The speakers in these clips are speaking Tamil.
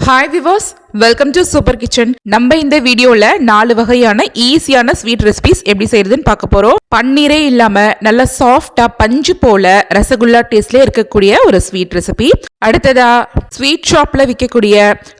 Hi viewers, welcome to super kitchen. நம்ம இந்த வீடியோல 4 வகையான ஈஸியான ஸ்வீட் ரெசிபிஸ் எப்படி செய்யறதுன்னு பார்க்க போறோம். பன்னீரே இல்லாம நல்ல சாஃப்டா பஞ்சு போல ரசகுல்லா டேஸ்ட்ல இருக்கக்கூடிய ஒரு ஸ்வீட் ரெசிபி. அடுத்ததா ஸ்வீட் ஷாப்ல விற்கக்கூடிய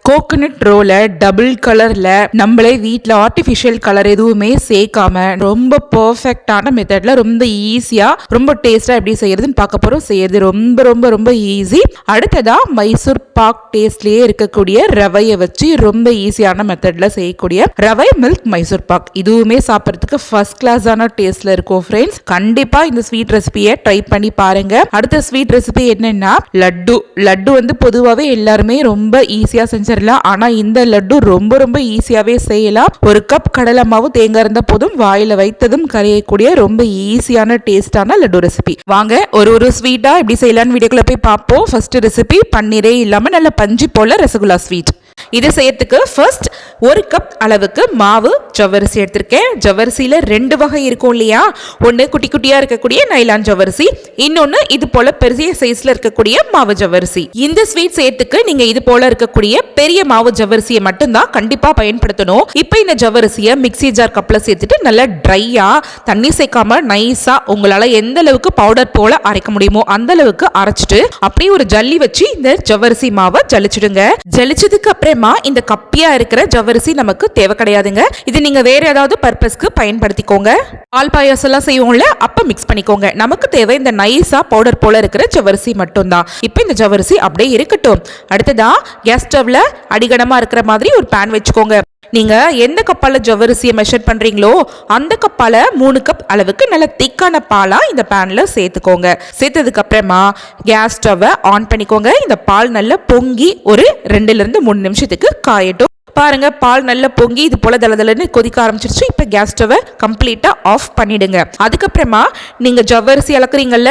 கோகனட் ரோல டபுள் கலர்ல நம்மளே வீட்ல ஆர்டிபிஷியல் கலர் எதுவுமே சேர்க்காம ரொம்ப பெர்ஃபெக்டான மெத்தட்ல ரொம்ப ஈஸியா ரொம்ப டேஸ்டா எப்படி செய்யறதுன்னு பார்க்க போறோம். செய்யறது ரொம்ப ரொம்ப ரொம்ப ஈஸி. அடுத்ததா மைசூர் பாக் டேஸ்ட்லயே இருக்கக்கூடிய ரவையை வச்சு ரொம்ப ஈஸியான மெத்தட்ல செய்யக்கூடிய ரவை மில்க் மைசூர் பாக். இதுவுமே சாப்பிட்றதுக்கு ஃபர்ஸ்ட் கிளாஸான டேஸ்ட்ல இருக்கும் ஃப்ரெண்ட்ஸ். கண்டிப்பா இந்த ஸ்வீட் ரெசிபியை ட்ரை பண்ணி பாருங்க. அடுத்த ஸ்வீட் ரெசிபி என்னன்னா லட்டு. லட்டு வந்து பொதுவாகவே எல்லாருமே ரொம்ப ஈஸியா செஞ்சிடலாம். ஆனா இந்த லட்டு ரொம்ப ரொம்ப ஈஸியாவே செய்யலாம். ஒரு கப் கடலை மாவு தேங்காய் இருந்த போதும் வாயில வைத்ததும் கரையக்கூடிய ரொம்ப ஈஸியான டேஸ்டான லட்டு ரெசிபி. வாங்க ஒரு ஸ்வீட்டா எப்படி செய்யலாம்னு வீடியோக்குள்ள போய் பார்ப்போம். ஃபர்ஸ்ட் ரெசிபி பன்னீரே இல்லாம நல்ல பஞ்சு போல ரசகுல்லா ஸ்வீட். இது செய்யறதுக்கு ஃபர்ஸ்ட் 1 கப் அளவுக்கு மாவு ஜவ்வரிசி எடுத்திருக்கேன். ஜவ்வரிசியில 2 வகை இருக்கும் இல்லையா, ஒன்று குட்டி குட்டியா இருக்கக்கூடிய நைலான் ஜவ்வரிசி, இன்னொன்னு இது போல பெரிய சைஸ்ல இருக்கக்கூடிய மாவு ஜவ்வரிசி. இந்த ஸ்வீட் செய்யறதுக்கு நீங்க இது போல இருக்கக்கூடிய பெரிய மாவு ஜவ்வரிசியை மட்டும்தான் கண்டிப்பா பயன்படுத்தணும். இப்போ இந்த ஜவ்வரிசியை மிக்ஸி ஜார் கப்ல சேர்த்துட்டு நல்லா ட்ரையா தண்ணி சேர்க்காம நைஸா உங்களால எந்த அளவுக்கு பவுடர் போல அரைக்க முடியுமோ அந்த அளவுக்கு அரைச்சிட்டு அப்படியே ஒரு ஜல்லி வச்சு இந்த ஜவ்வரிசி மாவை ஜலிச்சிடுங்க. ஜலிச்சதுக்கு அப்புறமா இந்த கப்பியா இருக்கிற ஜவ்வரிசி நமக்கு தேவை கிடையாதுங்க. இது நீங்க வேற ஏதாவது பர்பஸ்க்கு பயன்படுத்திக்கோங்க. பால் பாயாசம் எல்லாம் செய்வோம்ல, அப்ப மிக்ஸ் பண்ணிக்கோங்க. நமக்கு தேவை இந்த நைஸா பவுடர் போல இருக்கிற ஜவ்வரிசி மட்டும் தான். இப்போ இந்த ஜவ்வரிசி அப்படியே இருக்கட்டும். அடுத்ததா கேஸ் ஸ்டவ்ல அடிகனமா இருக்கிற மாதிரி ஒரு பேன் வச்சுக்கோங்க. நீங்க எந்த கப்பால ஜவ்வரிசியை மெஷர் பண்றீங்களோ அந்த கப்பால 3 கப் அளவுக்கு நல்ல திக்கான பாலா இந்த பேன்ல சேர்த்துக்கோங்க. சேர்த்ததுக்கு அப்புறமா கேஸ் ஸ்டவ்வை ஆன் பண்ணிக்கோங்க. இந்த பால் நல்லா பொங்கி ஒரு 2 ல இருந்து 3 நிமிஷத்துக்கு காயட்டும். பாருங்க, பால் நல்லா பொங்கி இது போல தளதளன்னு கொதிக்க ஆரம்பிச்சிருச்சு. இப்ப கேஸ் ஸ்டவை கம்ப்ளீட்டா ஆஃப் பண்ணிடுங்க. அதுக்கப்புறமா நீங்க ஜவ்வரிசி அளக்குறீங்கல்ல,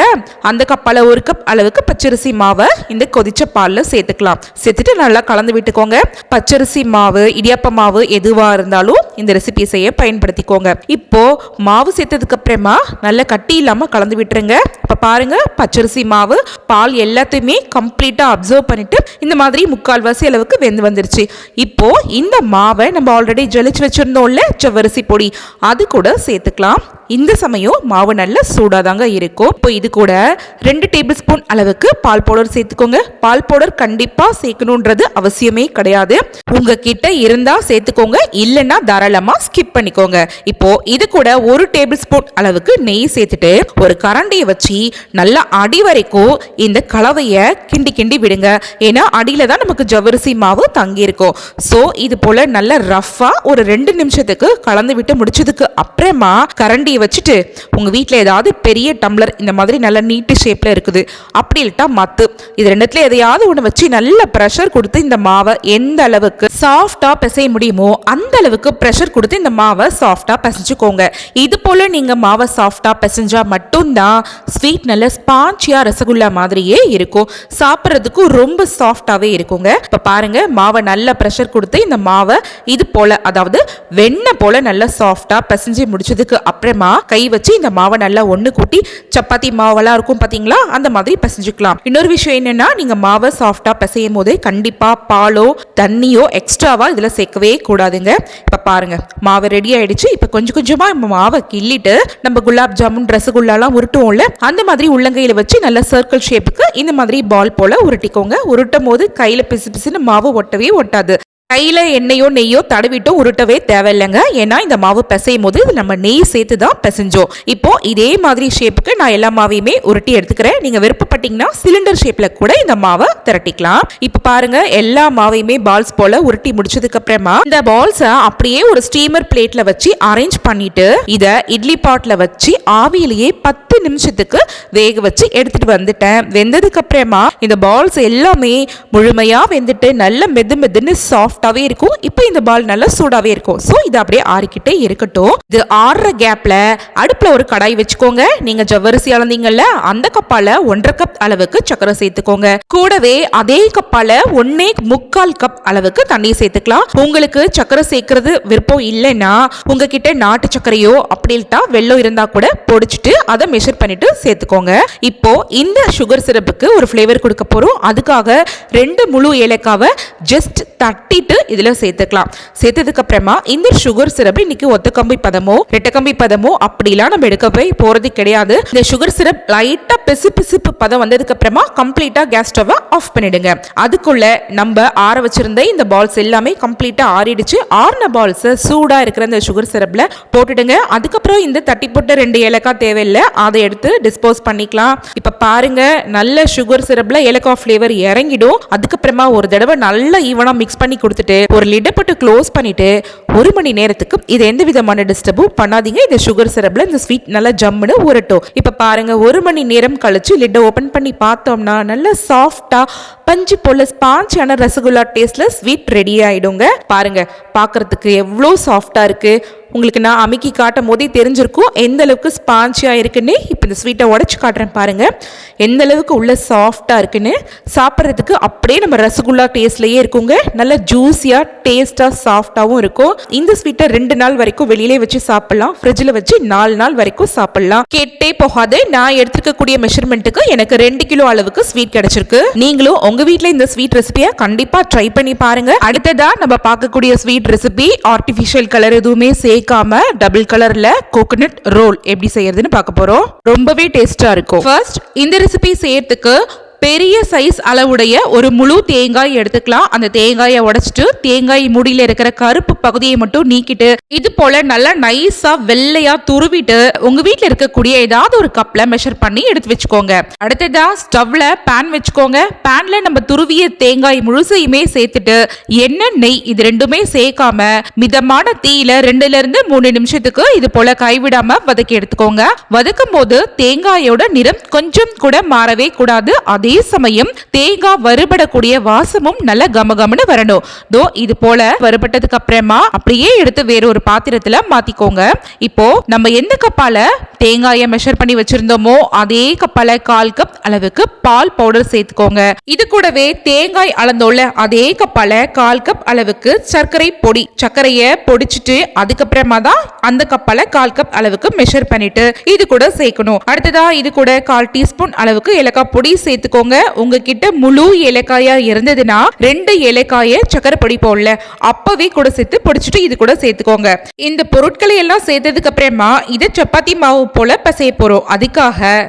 அந்த கப்பால 1 கப் அளவுக்கு பச்சரிசி மாவை இந்த கொதிச்ச பால்ல சேர்த்துக்கலாம். சேர்த்துட்டு நல்லா கலந்து விட்டுக்கோங்க. பச்சரிசி மாவு, இடியாப்ப மாவு எதுவா இருந்தாலும் இந்த ரெசிபி செய்ய பயன்படுத்திக்கோங்க. இப்போ மாவு சேர்த்ததுக்கு அப்புறமா நல்லா கட்டி இல்லாம கலந்து விட்டுருங்க. இப்ப பாருங்க, பச்சரிசி மாவு பால் எல்லாத்தையுமே கம்ப்ளீட்டா அப்சர்வ் பண்ணிட்டு இந்த மாதிரி 3/4 அளவுக்கு வெந்து வந்துருச்சு. இப்போ இந்த மாவை நம்ம ஆல்ரெடி ஜலிச்சு வச்சிருந்தோம்ல ஜவ்வரிசி பொடி, அது கூட சேர்த்துக்கலாம். இந்த சமயம் மாவு நல்ல சூடாதாங்க இருக்கும். இப்போ இது கூட 2 டேபிள் ஸ்பூன் அளவுக்கு பால் பவுடர் சேர்த்துக்கோங்க. பால் பவுடர் கண்டிப்பா சேர்க்கணுன்றது அவசியமே கிடையாது. உங்ககிட்ட இருந்தா சேர்த்துக்கோங்க, இல்லைன்னா தாராளமா ஸ்கிப் பண்ணிக்கோங்க. இப்போ இது கூட 1 டேபிள் ஸ்பூன் அளவுக்கு நெய் சேர்த்துட்டு ஒரு கரண்டியை வச்சு நல்லா அடி வரைக்கும் இந்த கலவையை கிண்டி கிண்டி விடுங்க. ஏன்னா அடியில தான் நமக்கு ஜவ்வரிசி மாவு தங்கி இருக்கும். ஸோ இது போல நல்ல ரஃபா ஒரு 2 நிமிஷத்துக்கு கலந்து விட்டு முடிச்சதுக்கு அப்புறமா கரண்டி வச்சுட்டு உங்க வீட்டில் ஏதாவது பெரிய டம்ளர் இந்த மாதிரி நல்ல நீட்டு ஷேப்ல இருக்குது, அப்படி இல்லட்டா மத்து, இது ரெண்டுத்துல எதையாவது ஒன்று வச்சு நல்ல ப்ரெஷர் கொடுத்து இந்த மாவை எந்த அளவுக்கு சாஃப்டா பிசைய முடியுமோ அந்த அளவுக்கு ப்ரெஷர் கொடுத்து இந்த மாவை சாஃப்டா பிசைஞ்சுக்கோங்க. இது போல நீங்க மாவை சாஃப்டா பிசைஞ்சா மட்டும்தான் ஸ்வீட் நல்ல ஸ்பாஞ்சியா ரசகுல்லா மாதிரியே இருக்கும். சாப்பிட்றதுக்கும் ரொம்ப சாஃப்டாவே இருக்குங்க. இப்ப பாருங்க, மாவை நல்ல ப்ரெஷர் கொடுத்து இந்த மாவை இது போல, அதாவது வெண்ணெய் போல நல்லா சாஃப்டா பிசைஞ்சு முடிச்சதுக்கு அப்புறமா கை வச்சு இந்த மாவை நல்லா ஒண்ணு கூட்டி சப்பாத்தி மாவெல்லாம் இருக்கும் பாத்தீங்களா, அந்த மாதிரி பிசைஞ்சுக்கலாம். இன்னொரு விஷயம் என்னன்னா, நீங்க மாவை சாஃப்டா பிசையும் போது கண்டிப்பா பாலோ தண்ணியோ எக்ஸ்ட்ராவா இதுல சேர்க்கவே கூடாதுங்க. இப்ப பாருங்க, மாவு ரெடி ஆயிடுச்சு. இப்ப கொஞ்சம் கொஞ்சமா மாவை கிள்ளிட்டு நம்ம குலாப் ஜாமுன் ரசகுல்லாலாம் உருட்டுவோம்ல, அந்த மாதிரி உள்ளங்கையில வச்சு நல்ல சர்க்கிள் ஷேப்புக்கு இந்த மாதிரி பால் போல உருட்டிக்கோங்க. உருட்டும் போது கையில பிசு பிசுன்னு மாவு ஒட்டவே ஒட்டாது. கையில எண்ணெயோ நெய்யோ தடவிட்டோ உருட்டவே தேவையில்லைங்க. ஏன்னா இந்த மாவு பிசையும் போது நம்ம நெய் சேர்த்து தான் பிசைஞ்சோம். இப்போ இதே மாதிரி ஷேப்புக்கு நான் எல்லா மாவையுமே உருட்டி எடுத்துக்கிறேன். நீங்க விருப்பப்பட்டீங்கன்னா சிலிண்டர் ஷேப்ல கூட இந்த மாவை திரட்டிக்கலாம். இப்ப பாருங்க, எல்லா மாவையுமே பால்ஸ் போல உருட்டி முடிச்சதுக்கு அப்புறமா இந்த பால்ஸை அப்படியே ஒரு ஸ்டீமர் பிளேட்ல வச்சு அரேஞ்ச் பண்ணிட்டு இத இட்லி பாட்ல வச்சு ஆவியிலேயே 10 நிமிஷத்துக்கு வேக வச்சு எடுத்துட்டு வந்துட்டேன். வெந்ததுக்கு அப்புறமா இந்த பால்ஸ் எல்லாமே முழுமையா வெந்துட்டு நல்ல மெது மெதுன்னு சாஃப்ட் சாஃப்டாவே இருக்கும். இப்போ இந்த பால் நல்லா சூடாவே இருக்கும். சோ இது அப்படியே ஆறிக்கிட்டே இருக்கட்டும். இது ஆறுற கேப்ல அடுப்புல ஒரு கடாய் வச்சுக்கோங்க. நீங்க ஜவ்வரிசி அளந்தீங்கல்ல, அந்த கப்பால 1.5 கப் அளவுக்கு சக்கரை சேர்த்துக்கோங்க. கூடவே அதே கப்பால 1.25 கப் அளவுக்கு தண்ணி சேர்த்துக்கலாம். உங்களுக்கு சக்கரை சேர்க்கறது விருப்பம் இல்லைன்னா உங்ககிட்ட நாட்டு சக்கரையோ அப்படி இல்லட்டா வெல்லம் இருந்தா கூட பொடிச்சிட்டு அதை மெஷர் பண்ணிட்டு சேர்த்துக்கோங்க. இப்போ இந்த சுகர் சிரப்புக்கு ஒரு ஃப்ளேவர் கொடுக்க போறோம். அதுக்காக 2 முழு ஏலக்காவை ஜஸ்ட் தட்டிட்டு இதுல சேர்த்துக்கலாம். சேர்த்ததுக்கு அப்புறமா இந்த சுகர் சிரப் இன்னைக்கு ஒத்த கம்பி பதமோ ரெட்ட கம்பி பதமோ அப்படிலாம் நம்ம எடுக்கவே போறது கிடையாது. இந்த சுகர் சிரப் லைட்டா பிசுப்பு பதம் வந்ததுக்கு அப்புறமா கம்ப்ளீட்டா கேஸ் ஸ்டவ் ஆஃப் பண்ணிடுங்க. அதுக்குள்ள நம்ம ஆற வச்சிருந்த இந்த பால்ஸ் எல்லாமே கம்ப்ளீட்டா ஆறிடுச்சு. ஆறின பால்ஸ் சூடா இருக்கிற இந்த சுகர் சிரப்ல போட்டுடுங்க. அதுக்கப்புறம் இந்த தட்டி போட்ட 2 ஏலக்காய் தேவையில்லை, அதை எடுத்து டிஸ்போஸ் பண்ணிக்கலாம். இப்ப பாருங்க, நல்ல சுகர் சிரப்ல ஏலக்காய் ஃப்ளேவர் இறங்கிடும். அதுக்கப்புறமா ஒரு தடவை நல்லா ஈவனா மிக்ஸ் பண்ணி கொடுத்துட்டு ஒரு லிட் போட்டு க்ளோஸ் பண்ணிட்டு 1 மணி நேரத்துக்கு இது எந்த விதமான டிஸ்டர்பும் பண்ணாதீங்க. இந்த சுகர் சிரப்ல இந்த ஸ்வீட் நல்லா ஜம்முன்னு ஊறட்டும். இப்ப பாருங்க, 1 மணி நேரம் கழிச்சு லிட்டை ஓபன் பண்ணி பார்த்தோம்னா நல்ல சாஃப்டா பஞ்சு போல ஸ்பாஞ்சியான ரசகுல்லா டேஸ்ட்ல ஸ்வீட் ரெடி ஆயிடுங்க. பாருங்க, பார்க்கறதுக்கு எவ்வளோ சாஃப்டா இருக்கு. உங்களுக்கு நான் அமுக்கி காட்டும் போதே தெரிஞ்சிருக்கும் எந்த அளவுக்கு ஸ்பாஞ்சியாக இருக்குன்னு. இப்போ இந்த ஸ்வீட்டை உடச்சி காட்டுறேன் பாருங்க, எந்த அளவுக்கு உள்ள சாஃப்டாக இருக்குன்னு. சாப்பிட்றதுக்கு அப்படியே நம்ம ரசகுல்லா டேஸ்ட்லேயே இருக்குங்க. நல்ல ஜூஸியாக டேஸ்டாக சாஃப்டாகவும் இருக்கும். இந்த ஸ்வீட்டை 2 நாள் வரைக்கும் வெளியிலே வச்சு சாப்பிடலாம், ஃப்ரிட்ஜில் வச்சு 4 நாள் வரைக்கும் சாப்பிடலாம். கேட்டே போகாது, நான் எடுத்துக்கக்கூடிய மெஷர்மெண்ட்டுக்கு எனக்கு 2 கிலோ அளவுக்கு ஸ்வீட் கிடைச்சிருக்கு. நீங்களும் உங்க வீட்டில் இந்த ஸ்வீட் ரெசிபியை கண்டிப்பா ட்ரை பண்ணி பாருங்க. அடுத்ததா நம்ம பார்க்கக்கூடிய ஸ்வீட் ரெசிபி ஆர்டிஃபிஷியல் கலர் எதுவுமே சேர்க்காம டபுள் கலர்ல கோகனட் ரோல் எப்படி செய்யறதுன்னு பார்க்க போறோம். ரொம்பவே டேஸ்டா இருக்கும். ஃபர்ஸ்ட் இந்த ரெசிபி செய்யறதுக்கு பெரிய சைஸ் அளவுடைய ஒரு முழு தேங்காய் எடுத்துக்கலாம். அந்த தேங்காயை உடைச்சிட்டு தேங்காய் முடியில இருக்கிற கருப்பு பகுதியை மட்டும் நீக்கிட்டு இது போல நல்லா நைஸா வெள்ளையா துருவிட்டு உங்க வீட்டுல இருக்கக்கூடிய ஏதாவது ஒரு கப்ல மெஷர் பண்ணி எடுத்து வச்சுக்கோங்க. அடுத்ததா ஸ்டவ்ல பேன் வச்சுக்கோங்க. பேன்ல நம்ம துருவிய தேங்காய் முழுசையுமே சேர்த்துட்டு எண்ணெய் நெய் இது ரெண்டுமே சேர்க்காம மிதமான தீயில 2ல இருந்து 3 நிமிஷத்துக்கு இது போல கைவிடாம வதக்கி எடுத்துக்கோங்க. வதக்கும் போது தேங்காயோட நிறம் கொஞ்சம் கூட மாறவே கூடாது. அதே சமயம் தேங்காய் வறுபடக்கூடிய வாசமும் நல்ல கமகமன்னு வரணும். தோ இது போல வறுபட்டதுக்கு அப்புறமா அப்படியே எடுத்து வேற ஒரு பாத்திரத்துல மாத்திக்கோங்க. இப்போ நம்ம எந்த கப்பால தேங்காயை மெஷர் பண்ணி வச்சிருந்தோமோ அதே கப்பால 1/4 கப் அளவுக்கு பால் பவுடர் சேர்த்துக்கோங்க. இது கூடவே தேங்காய் அளந்தோல அதே கப்பால 1/4 கப் அளவுக்கு சர்க்கரை பொடி, சர்க்கரையை பொடிச்சிட்டு அதுக்கப்புறமா தான் அந்த கப்பால 1/4 கப் அளவுக்கு மெஷர் பண்ணிட்டு இது கூட சேர்க்கணும். அடுத்ததா இது கூட 1/4 டீஸ்பூன் அளவுக்கு ஏலக்காய் பொடி சேர்த்துக்கோங்க. உங்ககிட்ட முழு ஏலக்காயா இருந்ததுன்னா 2 ஏலக்காயை சக்கரை பொடி போடல அப்பவே கூட சேர்த்து பொடிச்சிட்டு இது கூட சேர்த்துக்கோங்க. இந்த பொருட்களை எல்லாம் சேர்த்ததுக்கு அப்புறமா இதை சப்பாத்தி மாவு போல பசைய போறோம். அதுக்காக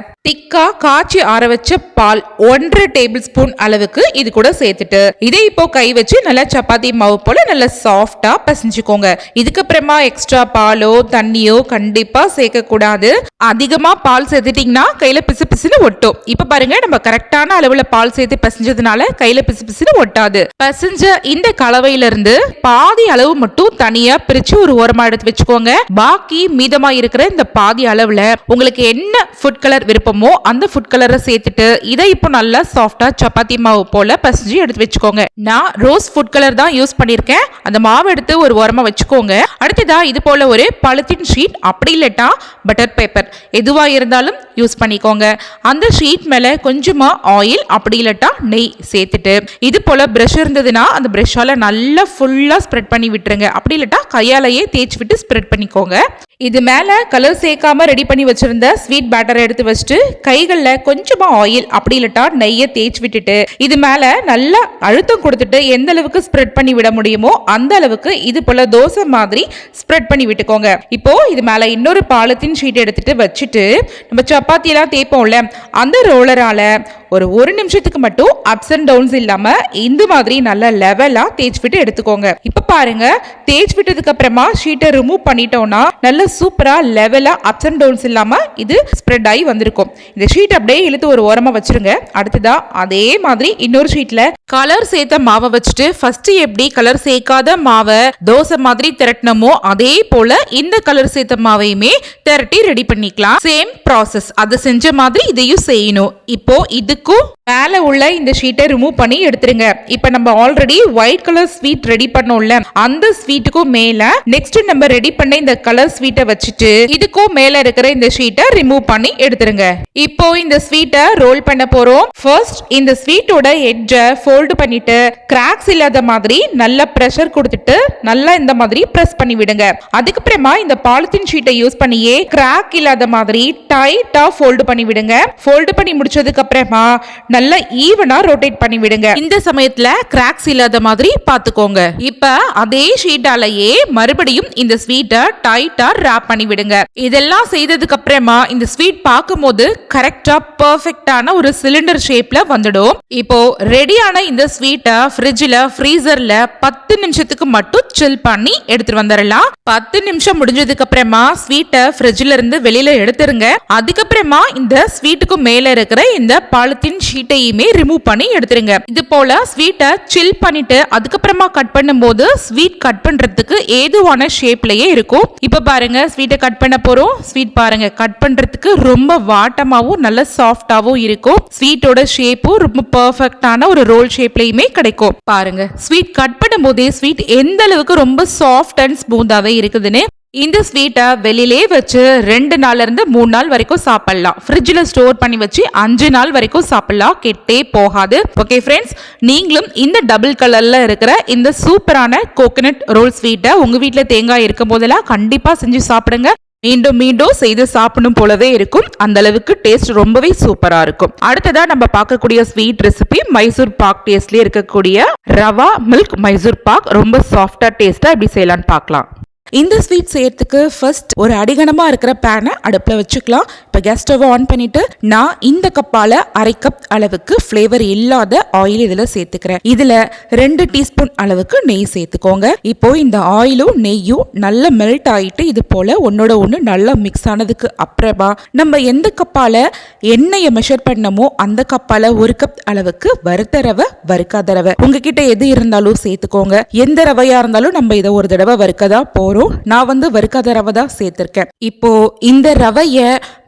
திக்கா காய்ச்சி ஆற வச்ச பால் 1/2 டேபிள் ஸ்பூன் அளவுக்கு இது கூட சேர்த்துட்டு இதை இப்போ கை வச்சு நல்லா சப்பாத்தி மாவு போல நல்லா சாஃப்டா பசைஞ்சுக்கோங்க. இதுக்கப்புறமா எக்ஸ்ட்ரா பாலோ தண்ணியோ கண்டிப்பா சேர்க்க கூடாது. அதிகமா பால் சேர்த்துட்டீங்கன்னா கையில பிசு பிசுன்னு ஒட்டும். இப்ப பாருங்க, நம்ம கரெக்டான அளவுல பால் சேர்த்து பசைஞ்சதுனால கையில பிசு பிசுன்னு ஒட்டாது. பசைஞ்ச இந்த கலவையில இருந்து பாதி அளவு மட்டும் தனியா பிரிச்சு ஒரு ஓரமா எடுத்து வச்சுக்கோங்க. பாக்கி மீதமா இருக்கிற இந்த பாதி அளவுல உங்களுக்கு என்ன ஃபுட் கலர் விருப்பம் அந்த ஃபுட் கலரை சேர்த்துட்டு இதை இப்போ நல்லா சாஃப்டா சப்பாத்தி மாவு போல பசைஞ்சு எடுத்து வச்சுக்கோங்க. நான் ரோஸ் ஃபுட் கலர் தான் யூஸ் பண்ணிருக்கேன். அந்த மாவு எடுத்து ஒரு ஓரமா வச்சுக்கோங்க. அடுத்ததா இது போல ஒரு பாலித்தீன் ஷீட் அப்படி இல்லட்டா பட்டர் பேப்பர் எதுவா இருந்தாலும் யூஸ் பண்ணிக்கோங்க. அந்த ஷீட் மேல கொஞ்சமா ஆயில் அப்படி இல்லட்டா நெய் சேர்த்துட்டு இது போல பிரஷ் இருந்ததுன்னா அந்த பிரஷால நல்லா ஃபுல்லா ஸ்ப்ரெட் பண்ணி விட்டுருங்க. அப்படி இல்லட்டா கையாலேயே தேய்ச்சி விட்டு ஸ்ப்ரெட் பண்ணிக்கோங்க. இது மேல கலர் சேர்க்காம ரெடி பண்ணி வச்சிருந்த ஸ்வீட் பேட்டரை எடுத்து வச்சுட்டு கைகளில் கொஞ்சமா ஆயில் அப்படி இல்லட்டா நெய்யை தேய்ச்சி விட்டுட்டு இது மேல நல்லா அழுத்தம் கொடுத்துட்டு எந்த அளவுக்கு ஸ்ப்ரெட் பண்ணி விட முடியுமோ அந்த அளவுக்கு இது போல தோசை மாதிரி ஸ்ப்ரெட் பண்ணி விட்டுக்கோங்க. இப்போ இது மேல இன்னொரு பாலித்தீன் ஷீட் எடுத்துட்டு வச்சுட்டு நம்ம சப்பாத்தி எல்லாம் தேய்ப்போம்ல அந்த ரோலரால ஒரு 1 நிமிஷத்துக்கு மட்டும் அப்ஸ் அண்ட் டவுன்ஸ் இல்லாம இந்த மாதிரி நல்ல லெவலா தேய்ச்சி விட்டு எடுத்துக்கோங்க. இப்ப பாருங்க, தேய்ச்சி விட்டதுக்கு அப்புறமா ஷீட்டை ரிமூவ் பண்ணிட்டோம்னா நல்ல சூப்பரா லெவலா அப்ஸ் அண்ட் டவுன்ஸ் இல்லாம இது ஸ்ப்ரெட் ஆகி வந்திருக்கும். இந்த ஷீட் அப்படியே இழுத்து ஒரு ஓரமா வச்சிருங்க. அடுத்ததா அதே மாதிரி இன்னொரு ஷீட்ல கலர் சேர்த்த மாவை வச்சுட்டு ஃபர்ஸ்ட் எப்படி கலர் சேர்க்காத மாவை தோசை மாதிரி திரட்டணுமோ அதே போல இந்த கலர் சேர்த்த மாவையுமே திரட்டி ரெடி பண்ணிக்கலாம். சேம் ப்ராசஸ், அதை செஞ்ச மாதிரி இதையும் செய்யணும். இப்போ இதுக்கும் மேல உள்ள இந்த ஷீட்டை ரிமூவ் பண்ணி எடுத்துருங்க. இப்ப நம்ம already white colour sweet ready பண்ணோம்ல, அந்த ஸ்வீட்டுக்கும் மேல நெக்ஸ்ட் நம்ம ரெடி பண்ண இந்த கலர் ஸ்வீட்டை வச்சுட்டு இதுக்கும் மேல இருக்கிற இந்த ஷீட்டை ரிமூவ் பண்ணி எடுத்துருங்க. இப்போ இந்த ஸ்வீட்டை ரோல் பண்ண போறோம். ஃபர்ஸ்ட் இந்த ஸ்வீட்டோட எட்ஜை ஃபோல்ட் பண்ணிட்டு கிராக்ஸ் இல்லாத மாதிரி நல்ல பிரஷர் கொடுத்துட்டு நல்லா இந்த மாதிரி பிரஸ் பண்ணி விடுங்க. அதுக்கப்புறமா இந்த பாலித்தீன் ஷீட்டை யூஸ் பண்ணியே கிராக் இல்லாத மாதிரி டைட்டா ஃபோல்ட் பண்ணி விடுங்க. ஃபோல்ட் பண்ணி முடிச்சதுக்கு அப்புறமா நல்லா ஈவனா ரொட்டேட் பண்ணி விடுங்க. இந்த சமயத்துல கிராக்ஸ் இல்லாத மாதிரி பாத்துக்கோங்க. இப்ப அதே ஷீட்டாலேயே மறுபடியும் இந்த ஸ்வீட்டை டைட்டா ராப் பண்ணி விடுங்க. இதெல்லாம் செய்ததுக்கு அப்புறமா இந்த ஸ்வீட் பார்க்கும்போது கரெக்டா பெர்ஃபெக்ட்டான ஒரு சிலிண்டர் ஷேப்ல வந்துடும். இப்போ ரெடியான இந்த ஸ்வீட்டை ஃப்ரிட்ஜ்ல ஃப்ரீசர்ல 10 நிமிஷத்துக்கு மட்டும் சில் பண்ணி எடுத்துட்டு வந்துடலாம். 10 நிமிஷம் முடிஞ்சதுக்கு அப்புறமா ஸ்வீட்டை ஃப்ரிட்ஜ்ல இருந்து வெளியில எடுத்துருங்க. அதுக்கப்புறமா இந்த ஸ்வீட்டுக்கு மேல இருக்கிற இந்த பாலித்தீன் ஷீட்டையுமே ரிமூவ் பண்ணி எடுத்துருங்க. இது போல ஸ்வீட்டை சில் பண்ணிட்டு அதுக்கப்புறமா கட் பண்ணும்போது ஸ்வீட் கட் பண்றதுக்கு ஏதுவான ஷேப்லயே இருக்கும். இப்ப பாருங்க ஸ்வீட்டை கட் பண்ண போறோம். ஸ்வீட் பாருங்க கட் பண்றதுக்கு ரொம்ப வாட்டமாவும் நல்ல சாஃப்டாவும் இருக்கும். ஸ்வீட்டோட ஷேப்பும் ரொம்ப பெர்ஃபெக்ட்டான ஒரு ரோல் ஷேப்லயுமே கிடைக்கும். பாருங்க ஸ்வீட் கட் பண்ணும் போதே ஸ்வீட் எந்த அளவுக்கு ரொம்ப சாஃப்ட் அண்ட் ஸ்மூத்தாவே இருக்குதுன்னு. இந்த ஸ்வீட்டை வெளியிலே வச்சு 2 நாள்ல இருந்து 3 நாள் வரைக்கும் சாப்பிடலாம். ஃப்ரிட்ஜ்ல ஸ்டோர் பண்ணி வச்சு 5 நாள் வரைக்கும் சாப்பிடலாம். கெட்டே போகாது. ஓகே ஃப்ரெண்ட்ஸ், நீங்களும் இந்த டபுள் கலர்ல இருக்கிற இந்த சூப்பரான கோகனட் ரோல் ஸ்வீட்டை உங்க வீட்டுல தேங்காய் இருக்கும் போதெல்லாம் கண்டிப்பா செஞ்சு சாப்பிடுங்க. மீண்டும் மீண்டும் செய்து சாப்பிடும் போலவே இருக்கும். அந்த அளவுக்கு டேஸ்ட் ரொம்பவே சூப்பரா இருக்கும். அடுத்ததா நம்ம பார்க்கக்கூடிய ஸ்வீட் ரெசிபி மைசூர் பாக் டேஸ்ட்லயே இருக்கக்கூடிய ரவா மில்க் மைசூர் பாக். ரொம்ப சாஃப்டா டேஸ்டா எப்படி செய்யலாம்னு பார்க்கலாம். இந்த ஸ்வீட் செய்யறதுக்கு ஃபர்ஸ்ட் ஒரு அடிகனமா இருக்கிற பேனை அடுப்புல வச்சுக்கலாம். இப்போ கேஸ் ஸ்டவ் ஆன் பண்ணிட்டு நான் இந்த கப்பால 1/2 கப் அளவுக்கு ஃப்ளேவர் இல்லாத ஆயில் இதுல சேர்த்துக்கிறேன். இதுல 2 டீஸ்பூன் அளவுக்கு நெய் சேர்த்துக்கோங்க. இப்போ இந்த ஆயிலும் நெய்யும் நல்லா மெல்ட் ஆயிட்டு இது போல ஒன்னோட ஒன்று நல்லா மிக்ஸ் ஆனதுக்கு அப்புறமா நம்ம எந்த கப்பால எண்ணெயை மெஷர் பண்ணமோ அந்த கப்பால 1 கப் அளவுக்கு வறுத்த ரவை வறுக்காத ரவை உங்ககிட்ட எது இருந்தாலும் சேர்த்துக்கோங்க. எந்த ரவையா இருந்தாலும் நம்ம இதை ஒரு தடவை வறுக்கதான் போறோம். நான் வறுக்காத ரவை தான் சேர்த்திருக்கேன். இப்போ இந்த ரவைய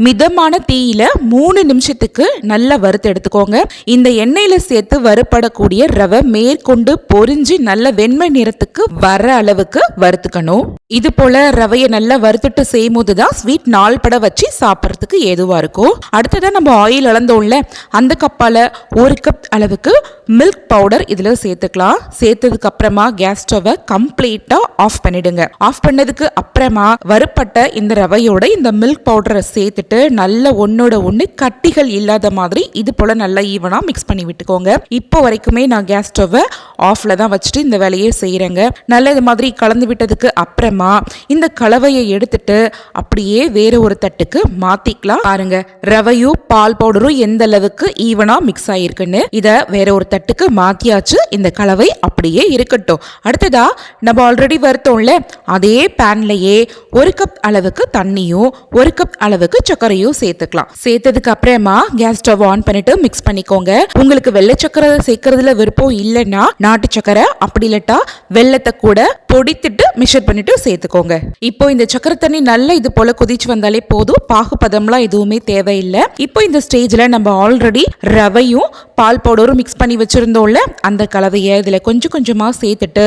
மிதமான தீயில 3 நிமிஷத்துக்கு நல்லா வறுத்து எடுத்துக்கோங்க. இந்த எண்ணெயில சேர்த்து வறுப்படக்கூடிய ரவை மேற்கொண்டு பொரிஞ்சு நல்ல வெண்மை நிறத்துக்கு வர அளவுக்கு வறுத்துக்கணும். இது போல ரவையை நல்லா வறுத்துட்டு செய்யும் போதுதான் ஸ்வீட் நாள் பட வச்சு சாப்பிட்றதுக்கு ஏதுவா இருக்கும். அடுத்ததான் நம்ம ஆயில் அளந்தோம்ல, அந்த கப்பால 1 கப் அளவுக்கு மில்க் பவுடர் இதுல சேர்த்துக்கலாம். சேர்த்ததுக்கு அப்புறமா கேஸ் ஸ்டவ் கம்ப்ளீட்டா ஆஃப் பண்ணிடுங்க. ஆஃப் பண்ணதுக்கு அப்புறமா வறுப்பட்ட இந்த ரவையோட இந்த மில்க் பவுடரை சேர்த்துட்டு நல்ல ஒன்னோட ஒன்று கட்டிகள் இல்லாத மாதிரி இது போல நல்லா ஈவனா மிக்ஸ் பண்ணி விட்டுக்கோங்க. இப்போ வரைக்குமே நான் கேஸ் ஸ்டவ்வை ஆஃப்ல தான் வச்சுட்டு இந்த வேலையை செய்யறேங்க. நல்ல இது மாதிரி கலந்து விட்டதுக்கு அப்புறமா இந்த கலவையை எடுத்துட்டு அப்படியே வேற ஒரு தட்டுக்கு மாத்திக்கலாம். பாருங்க ரவையும் பால் பவுடரும் எந்த அளவுக்கு ஈவனா மிக்ஸ் ஆயிருக்குன்னு. இத வேற ஒரு தட்டுக்கு மாத்தியாச்சு. இந்த கலவை அப்படியே இருக்கட்டும். அடுத்ததா நம்ம ஆல்ரெடி வறுத்தோம்ல, அதே பேன்லயே 1 கப் அளவுக்கு தண்ணியும் 1 கப் அளவுக்கு சர்க்கரையும் சேர்த்துக்கலாம். சேர்த்ததுக்கு அப்புறமா கேஸ் ஸ்டவ் ஆன் பண்ணிட்டு மிக்ஸ் பண்ணிக்கோங்க. உங்களுக்கு வெள்ளை சர்க்கரை சேர்க்கறதுல விருப்பம் இல்லைன்னா நாட்டு சர்க்கரை, அப்படி இல்லட்டா வெள்ளத்தை கூட பொடித்துட்டு மிக்சர் பண்ணிட்டு சேர்த்துக்கோங்க. இப்போ இந்த சர்க்கரை தண்ணி நல்லா இது போல கொதிச்சு வந்தாலே போதும். பாகுபதம்லாம் எதுவுமே தேவையில்லை. இப்போ இந்த ஸ்டேஜ்ல நம்ம ஆல்ரெடி ரவையும் பால் பவுடரும் மிக்ஸ் பண்ணி வச்சிருந்தோம்ல, அந்த கலவையை இதுல கொஞ்சம் கொஞ்சமா சேர்த்துட்டு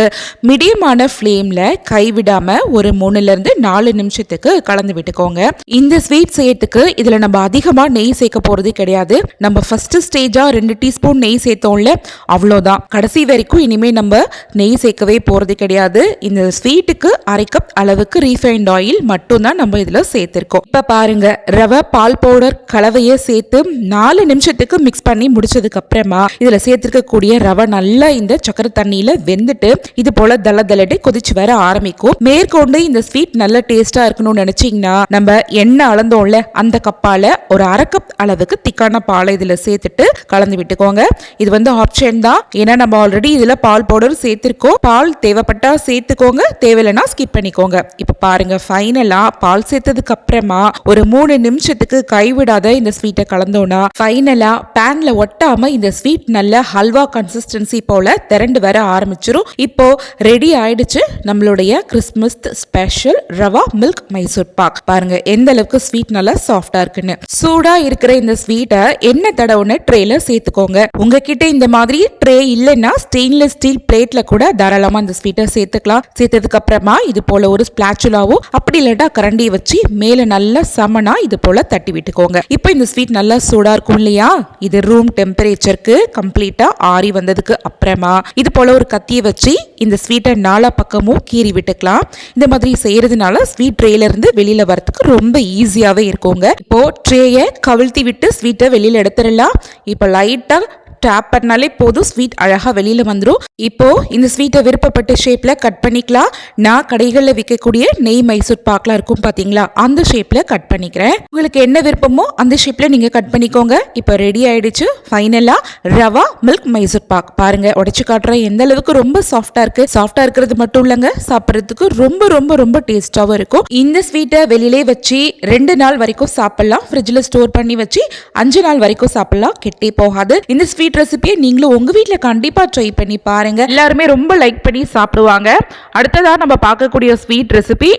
மீடியமான ஃப்ளேம்ல கைவிடாம ஒரு 3-4 நிமிஷத்துக்கு கலந்து விட்டுக்கோங்க. இந்த ஸ்வீட் செய்யறதுக்கு இதுல நம்ம அதிகமா நெய் சேர்க்க போறது கிடையாது. நம்ம ஃபர்ஸ்ட் ஸ்டேஜா 2 டீஸ்பூன் நெய் சேர்த்தோம்ல, அவ்வளோதான். கடைசி வரைக்கும் இனிமே நம்ம நெய் சேர்க்கவே போறது கிடையாது. இந்த ஸ்வீட்டுக்கு 1/2 கப் அளவுக்கு ரீஃபைண்ட் ஆயில் மட்டும் தான் நம்ம இதுல சேர்த்திருக்கோம். இப்ப பாருங்க ரவை பால் பவுடர் கலவையை சேர்த்து 4 நிமிஷத்துக்கு மிக்ஸ் பண்ணி முடிச்சதுக்கு அப்புறமா இதுல சேர்த்திருக்கக்கூடிய ரவை நல்லா இந்த சக்கரை தண்ணியில வெந்துட்டு இது போல தளதளட்டு கொதிச்சு வர ஆரம்பிக்கும். மேற்கொண்டு இந்த ஸ்வீட் நல்ல டேஸ்டா இருக்கணும்னு நினைச்சீங்கன்னா நம்ம எண்ணெய் அளந்தோம்ல, அந்த கப்பால ஒரு 1/2 கப் அளவுக்கு திக்கான பாலை இதுல சேர்த்துட்டு கலந்து விட்டுக்கோங்க. இது ஆப்ஷன் தான். ஏன்னா நம்ம ஆல்ரெடி இதுல பால் பவுடர் சேர்த்திருக்கோம். பால் தேவைப்பட்டா சேர்த்துக்கோங்க, தேவையில்லைன்னா ஸ்கிப் பண்ணிக்கோங்க. இப்ப பாருங்க ஃபைனலா பால் சேர்த்ததுக்கு அப்புறமா ஒரு 3 நிமிஷத்துக்கு கைவிடாத இந்த ஸ்வீட்டை கலந்தோம்னா ஃபைனலா பேன்ல ஒட்டாம இந்த ஸ்வீட் நல்ல ஹல்வா கன்சிஸ்டன்சி போல திரண்டு வர ஆரம்பிச்சிரும். இப்போ ரெடி ஆயிடுச்சு நம்மளுடைய Christmas special rava milk Mysore pak. பாருங்க எந்த அளவுக்கு ஸ்வீட் நல்லா சாஃப்டா இருக்குன்னு. சூடா இருக்கிற இந்த ஸ்வீட்டை எண்ணெய் தடவுன ட்ரேல சேர்த்துக்கோங்க. உங்ககிட்ட இந்த மாதிரி ட்ரே இல்லைன்னா ஸ்டெயின்லெஸ் ஸ்டீல் பிளேட்ல கூட தாராளமா இந்த ஸ்வீட்டை சேர்த்துக்கலாம். சேர்த்ததுக்கு அப்புறமா இது போல ஒரு ஸ்பிளாச்சுலாவோ அப்படி இல்லட்டா கரண்டி வச்சு மேல நல்லா சமனா இது போல தட்டி விட்டுக்கோங்க. இப்போ இந்த ஸ்வீட் நல்லா சூடா இருக்கும் இல்லையா, இது ரூம் டெம்பரேச்சருக்கு கம்ப்ளீட்டா ஆறி வந்ததுக்கு அப்புறமா இது போல ஒரு கத்தியை வச்சு இந்த ஸ்வீட்டை நாலா பக்கமும் கீறி விட்டுக்கலாம். இந்த மாதிரி செய்யறதுனால ஸ்வீட் ட்ரேல இருந்து வெளியில வரதுக்கு ரொம்ப ஈஸியாவே இருக்குங்க. இப்போ ட்ரேயை கவிழ்த்தி விட்டு ஸ்வீட்டை வெளியில எடுத்துடலாம். இப்போ லைட்டா டேப் பண்ணாலே போதும், ஸ்வீட் அழகா வெளியில வந்துடும். இப்போ இந்த ஸ்வீட்டை விருப்பப்பட்ட ஷேப்ல கட் பண்ணிக்கலாம். நான் கடைகளில் விற்கக்கூடிய நெய் மைசூர் பாக்லாம் இருக்கும் பாத்தீங்களா, அந்த ஷேப்ல கட் பண்ணிக்கிறேன். உங்களுக்கு என்ன விருப்பமோ அந்த ஷேப்ல நீங்க கட் பண்ணிக்கோங்க. இப்போ ரெடி ஆயிடுச்சு ஃபைனலா ரவா மில்க் மைசூர் பாக். பாருங்க உடைச்சு காட்டுறேன் எந்த அளவுக்கு ரொம்ப சாஃப்டா இருக்கு. சாஃப்டா இருக்கிறது மட்டும் இல்லைங்க, சாப்பிட்றதுக்கு ரொம்ப ரொம்ப ரொம்ப டேஸ்டாவும் இருக்கும். இந்த ஸ்வீட்டை வெளியிலே வச்சு 2 நாள் வரைக்கும் சாப்பிடலாம். ஃப்ரிட்ஜில் ஸ்டோர் பண்ணி வச்சு 5 நாள் வரைக்கும் சாப்பிடலாம், கெட்டே போகாது. இந்த ஸ்வீட் ரெசிபியை நீங்களும் உங்க வீட்ல கண்டிப்பா ட்ரை பண்ணி பாருங்க. எல்லாருமே ரொம்ப லைக் பண்ணி சாப்பிடுவாங்க. அடுத்ததா நம்ம பார்க்கக்கூடிய ஸ்வீட் ரெசிபி,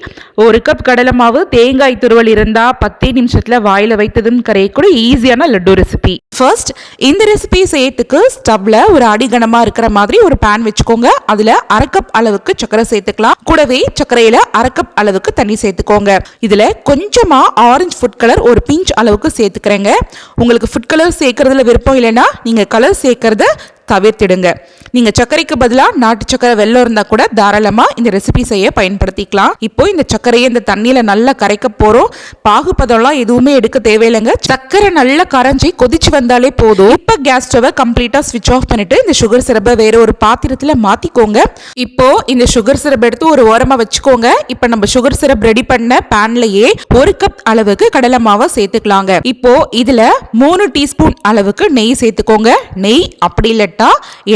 1 கப் கடலை மாவு, தேங்காய் துருவல் இருந்தா 10 நிமிஷத்துல வாயில வைத்ததும் கரையக்கூடிய ஈஸியான லட்டு ரெசிபி. ஃபர்ஸ்ட் இந்த ரெசிபி செய்யறதுக்கு ஸ்டவ்ல ஒரு அடிகனமா இருக்கிற மாதிரி ஒரு பேன் வச்சுக்கோங்க. அதுல 1/2 கப் அளவுக்கு சர்க்கரை சேர்த்துக்கலாம். கூடவே சர்க்கரையில 1/2 கப் அளவுக்கு தண்ணி சேர்த்துக்கோங்க. இதுல கொஞ்சமா ஆரஞ்சு ஃபுட் கலர் ஒரு பிஞ்ச் அளவுக்கு சேர்த்துக்கிறேங்க. உங்களுக்கு ஃபுட் கலர் சேர்க்கறதுல விருப்பம் இல்லைன்னா நீங்க கலர் சேர்க்கறத தவிர்த்திடுங்க. நீங்க சர்க்கரைக்கு பதிலாக நாட்டு சர்க்கரை வெல்லம் இருந்தா கூட தாராளமா இந்த ரெசிபி செய்ய பயன்படுத்திக்கலாம். இப்போ இந்த சர்க்கரையை இந்த தண்ணியில நல்லா கரைக்க போறோம். பாகுபதம்லாம் எதுவுமே எடுக்க தேவையில்லைங்க. சர்க்கரை நல்லா கரைஞ்சி கொதிச்சு வந்தாலே போதும். இப்போ கேஸ் ஸ்டவை கம்ப்ளீட்டா ஸ்விட்ச் ஆஃப் பண்ணிட்டு இந்த சுகர் சிரப்பை வேற ஒரு பாத்திரத்துல மாத்திக்கோங்க. இப்போ இந்த சுகர் சிரப் எடுத்து ஒரு ஓரமா வச்சுக்கோங்க. இப்போ நம்ம சுகர் சிரப் ரெடி பண்ண பேன்லயே 1 கப் அளவுக்கு கடலை மாவை சேர்த்துக்கலாங்க. இப்போ இதுல 3 டீஸ்பூன் அளவுக்கு நெய் சேர்த்துக்கோங்க. நெய் அப்படி இல்ல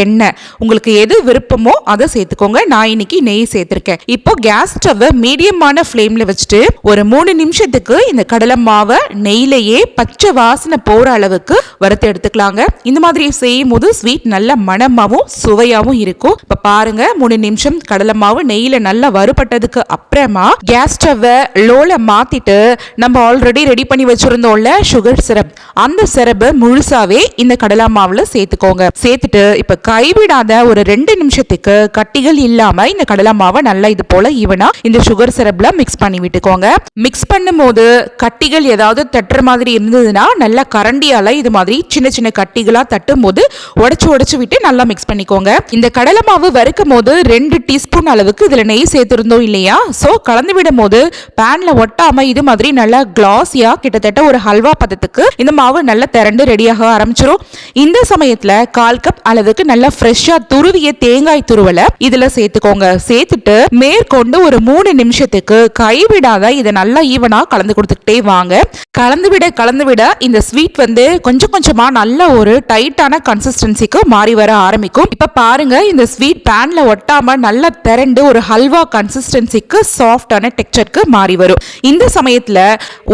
எண்ணெய், உங்களுக்கு எது விருப்பமோ அதை சேர்த்துக்கோங்க. நான் இன்னைக்கு நெய் சேர்த்திருக்கேன். இப்போ கேஸ் ஸ்டவ் மீடியமான ஃப்ளேம்ல வச்சுட்டு ஒரு 3 நிமிஷத்துக்கு இந்த கடலை மாவை நெய்யிலேயே பச்சை வாசனை போற அளவுக்கு வறுத்து எடுத்துக்கலாங்க. இந்த மாதிரி செய்யும் போது ஸ்வீட் நல்ல மணமாவும் சுவையாவும் இருக்கும். இப்ப பாருங்க 3 நிமிஷம் கடலை மாவு நெய்யில நல்லா வறுபட்டதுக்கு அப்புறமா கேஸ் ஸ்டவ் லோல மாத்திட்டு நம்ம ஆல்ரெடி ரெடி பண்ணி வச்சிருந்தோம்ல சுகர் சிரப், அந்த சிரப் முழுசாவே இந்த கடலை மாவுல சேர்த்துக்கோங்க. சேர்த்துட்டு இப்ப கைவிடாத ஒரு 2 நிமிஷத்துக்கு கட்டிகள் இல்லாம இந்த கடலை மாவை நல்லா இது போல ஈவனா இந்த சுகர் சிரப்ல மிக்ஸ் பண்ணி விட்டுக்கோங்க. மிக்ஸ் பண்ணும் போது கட்டிகள் ஏதாவது தட்டுற மாதிரி இருந்ததுன்னா நல்லா கரண்டியால இது மாதிரி சின்ன சின்ன கட்டிகளா தட்டும் போது உடைச்சு விட்டு நல்லா மிக்ஸ் பண்ணிக்கோங்க. இந்த கடலை மாவு வறுக்கும் போது 2 டீஸ்பூன் அளவுக்கு இதுல நெய் சேர்த்திருந்தோம் இல்லையா, சோ கலந்து விடும் போது பேன்ல ஒட்டாம இது மாதிரி நல்லா கிளாஸியா கிட்டத்தட்ட ஒரு ஹல்வா பதத்துக்கு இந்த மாவு நல்லா திரண்டு ரெடியாக ஆரம்பிச்சிடும். இந்த சமயத்துல 1/4 கப் அளவுக்கு நல்லா ஃப்ரெஷ்ஷா துருவிய தேங்காய் துருவலை இதுல சேர்த்துக்கோங்க. சேர்த்துட்டு மேற்கொண்டு ஒரு 3 நிமிஷத்துக்கு கைவிடாத இதை நல்லா ஈவனா கலந்து கொடுத்துக்கிட்டே வாங்க. கலந்து விட இந்த ஸ்வீட் கொஞ்சம் கொஞ்சமா நல்ல ஒரு டைட்டான கன்சிஸ்டன்சிக்கு மாறி வர ஆரம்பிக்கும். இப்ப பாருங்க இந்த ஸ்வீட் பேன்ல ஒட்டாம நல்லா திரண்டு ஒரு ஹல்வா கன்சிஸ்டன்சிக்கு சாஃப்டான டெக்ஸ்சருக்கு மாறி வரும். இந்த சமயத்துல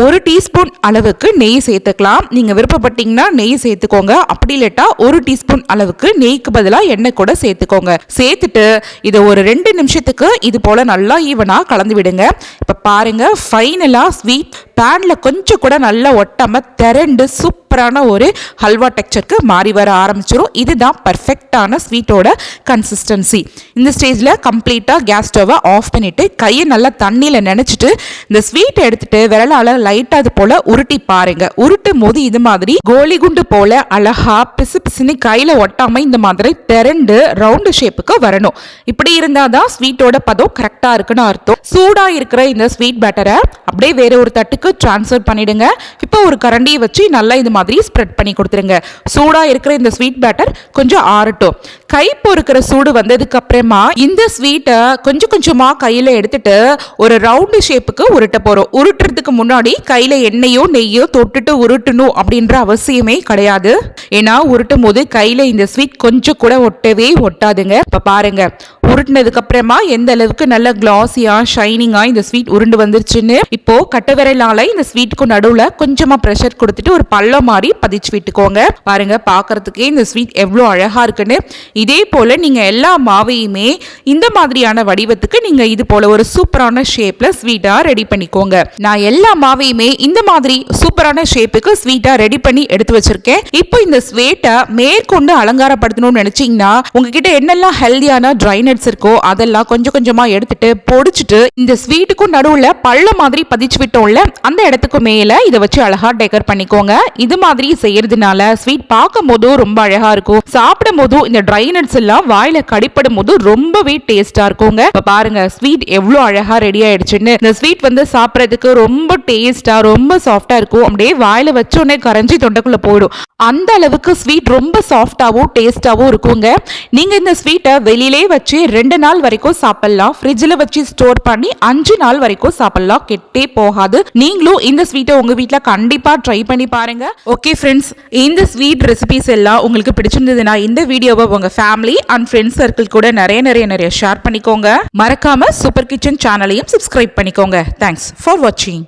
1 டீஸ்பூன் அளவுக்கு நெய் சேர்த்துக்கலாம். நீங்க விருப்பப்பட்டீங்கன்னா நெய் சேர்த்துக்கோங்க. அப்படி இல்லட்டா 1 டீஸ்பூன் அளவுக்கு நெய்க்கு பதிலாக எண்ணெய் கூட சேர்த்துக்கோங்க. சேர்த்துட்டு இதை ஒரு 2 நிமிஷத்துக்கு இது போல நல்லா ஈவனா கலந்து விடுங்க. இப்ப பாருங்க ஃபைனலா ஸ்வீட் பேன்ல கொஞ்சம் கூட நல்லா ஒட்டாம திரண்டு சூப்பரான ஒரு ஹல்வா டெக்ஸ்சருக்கு மாறி வர ஆரம்பிச்சிடும். இதுதான் பர்ஃபெக்டான ஸ்வீட்டோட கன்சிஸ்டன்சி. இந்த ஸ்டேஜ்ல கம்ப்ளீட்டா கேஸ் ஸ்டவை ஆஃப் பண்ணிட்டு கையை நல்லா தண்ணியில நினைச்சிட்டு இந்த ஸ்வீட்டை எடுத்துட்டு விரலால லைட்டா இது போல உருட்டி பாருங்க. உருட்டும் போது இது மாதிரி கோலி குண்டு போல அழகா பிசு பிசுன்னு கையில ஒட்டாம இந்த மாதிரி திரண்டு ரவுண்ட் ஷேப்புக்கு வரணும். இப்படி இருந்தாதான் ஸ்வீட்டோட பதம் கரெக்டா இருக்குன்னு அர்த்தம். சூடா இருக்கிற இந்த ஸ்வீட் பேட்டரை அப்படியே வேற ஒரு தட்டுக்கு டிரான்ஸ்ஃபர் பண்ணிடுங்க. இப்போ ஒரு கரண்டியை வச்சு நல்லா இது மாதிரி ஸ்ப்ரெட் பண்ணி கொடுத்துருங்க. சூடா இருக்கிற இந்த ஸ்வீட் பேட்டர் கொஞ்சம் ஆறட்டும். கை பொறுக்கிற சூடு வந்ததுக்கு அப்புறமா இந்த ஸ்வீட்டை கொஞ்சம் கொஞ்சமா கையில எடுத்துட்டு ஒரு ரவுண்ட் ஷேப்புக்கு உருட்ட போறோம். உருட்டுறதுக்கு முன்னாடி கையில எண்ணெயோ நெய்யோ தொட்டுட்டு உருட்டணும் அப்படின்ற அவசியமே கிடையாது. ஏன்னா உருட்டும் போது கையில இந்த ஸ்வீட் கொஞ்சம் கூட ஒட்டவே ஒட்டாதுங்க. இப்ப பாருங்க உருட்டினதுக்கு அப்புறமா எந்த அளவுக்கு நல்ல கிளாஸியா ஷைனிங்கா இந்த ஸ்வீட் உருண்டு வந்துருச்சுன்னு இப்போ கட்டவிரலால இந்த ஸ்வீட்டுக்கு நடுவுல கொஞ்சமா பிரஷர் கொடுத்துட்டு ஒரு பள்ளம் மாதிரி பதிச்சு விட்டுக்கோங்க. பாருங்க, பாக்குறதுக்கே இந்த ஸ்வீட் எவ்வளவு அழகா இருக்குன்னு. இதே போல நீங்க எல்லா மாவையுமே இந்த மாதிரியான வடிவத்துக்கு நீங்க இது போல ஒரு சூப்பரான ஷேப்ல ஸ்வீட்டா ரெடி பண்ணிக்கோங்க. நான் எல்லா மாவையுமே இந்த மாதிரி சூப்பரான ஷேப்புக்கு ஸ்வீட்டா ரெடி பண்ணி எடுத்து வச்சிருக்கேன். இப்போ இந்த ஸ்வீட்டை மேற்கொண்டு அலங்காரப்படுத்தணும்னு நினைச்சீங்கன்னா உங்ககிட்ட என்னெல்லாம் ஹெல்தியான ட்ரை நட்ஸ் இருக்கோ அதெல்லாம் கொஞ்சம் கொஞ்சமா எடுத்துட்டு பொடிச்சிட்டு இந்த ஸ்வீட்டுக்கும் நடுவுல பள்ள மாதிரி பதிச்சு விட்டோம்ல அந்த இடத்துக்கு மேல இதை வச்சு அழகா டெக்கர் பண்ணிக்கோங்க. இது மாதிரி செய்யறதுனால ஸ்வீட் பார்க்கும் போதும் ரொம்ப அழகா இருக்கும், சாப்பிடும் போதும் இந்த ட்ரை நட்ஸ் எல்லாம் வாயில கடிப்படும் போது ரொம்பவே டேஸ்டா இருக்குங்க. இப்ப பாருங்க ஸ்வீட் எவ்வளவு அழகா ரெடி ஆயிடுச்சுன்னு. இந்த ஸ்வீட் வந்து சாப்பிடறதுக்கு ரொம்ப டேஸ்டா ரொம்ப சாஃப்டா இருக்கும். அப்படியே வாயில வச்ச உடனே கரைஞ்சி தொண்டைக்குள்ள போயிடும். அந்த அளவுக்கு ஸ்வீட் ரொம்ப சாஃப்டாவும் டேஸ்டாவும் இருக்குங்க. நீங்க இந்த ஸ்வீட்டை வெளியிலே வச்சு 2 நாள் வரைக்கும் சாப்பிடலாம். ஃப்ரிட்ஜில் வச்சு ஸ்டோர் பண்ணி 5 நாள் வரைக்கும் சாப்பிடலாம், கெட்டே போகாது. நீங்களும் இந்த ஸ்வீட்டை உங்க வீட்ல கண்டிப்பா ட்ரை பண்ணி பாருங்க. ஓகே ஃப்ரெண்ட்ஸ், இந்த ஸ்வீட் ரெசிபிஸ் எல்லாம் உங்களுக்கு பிடிச்சிருந்ததுன்னா இந்த வீடியோவை உங்க ஃபேமிலி அண்ட் ஃப்ரெண்ட்ஸ் சர்க்கிள் கூட நிறைய ஷேர் பண்ணிக்கோங்க. மறக்காம சூப்பர் கிச்சன் சேனலையும் சப்ஸ்கிரைப் பண்ணிக்கோங்க. தேங்க்ஸ் ஃபார் வாட்சிங்.